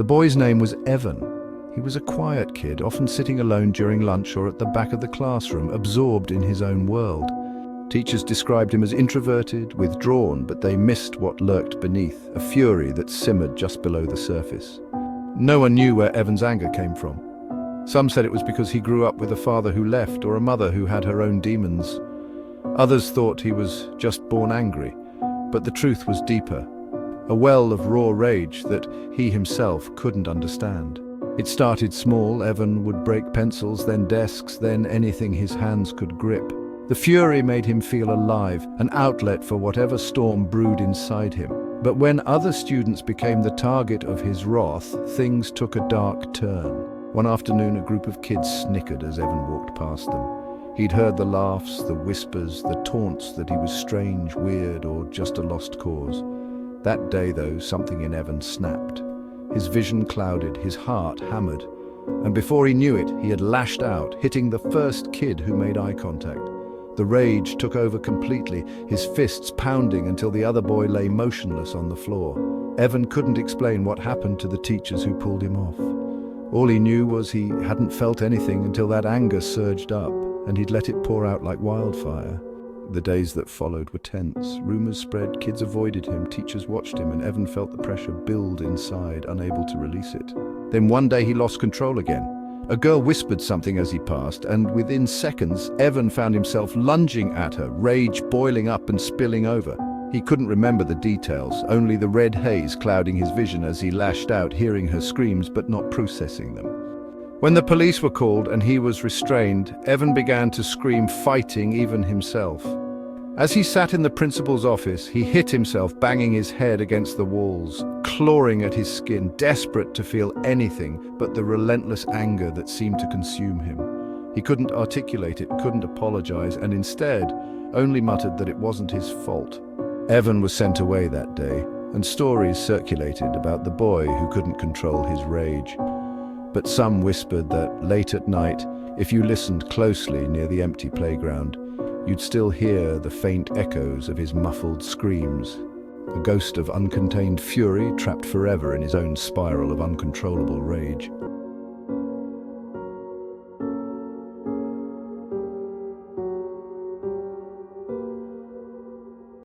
The boy's name was Evan. He was a quiet kid, often sitting alone during lunch or at the back of the classroom, absorbed in his own world. Teachers described him as introverted, withdrawn, but they missed what lurked beneath, a fury that simmered just below the surface. No one knew where Evan's anger came from. Some said it was because he grew up with a father who left or a mother who had her own demons. Others thought he was just born angry, but the truth was deeper, a well of raw rage that he himself couldn't understand. It started small. Evan would break pencils, then desks, then anything his hands could grip. The fury made him feel alive, an outlet for whatever storm brewed inside him. But when other students became the target of his wrath, things took a dark turn. One afternoon, a group of kids snickered as Evan walked past them. He'd heard the laughs, the whispers, the taunts that he was strange, weird, or just a lost cause. That day, though, something in Evan snapped. His vision clouded, his heart hammered, and before he knew it, he had lashed out, hitting the first kid who made eye contact. The rage took over completely, his fists pounding until the other boy lay motionless on the floor. Evan couldn't explain what happened to the teachers who pulled him off. All he knew was he hadn't felt anything until that anger surged up, and he'd let it pour out like wildfire. The days that followed were tense. Rumors spread, kids avoided him, teachers watched him, and Evan felt the pressure build inside, unable to release it. Then one day he lost control again. A girl whispered something as he passed, and within seconds, Evan found himself lunging at her, rage boiling up and spilling over. He couldn't remember the details, only the red haze clouding his vision as he lashed out, hearing her screams but not processing them. When the police were called and he was restrained, Evan began to scream, fighting even himself. As he sat in the principal's office, he hit himself, banging his head against the walls, clawing at his skin, desperate to feel anything but the relentless anger that seemed to consume him. He couldn't articulate it, couldn't apologize, and instead only muttered that it wasn't his fault. Evan was sent away that day, and stories circulated about the boy who couldn't control his rage. But some whispered that late at night, if you listened closely near the empty playground, you'd still hear the faint echoes of his muffled screams, a ghost of uncontained fury trapped forever in his own spiral of uncontrollable rage.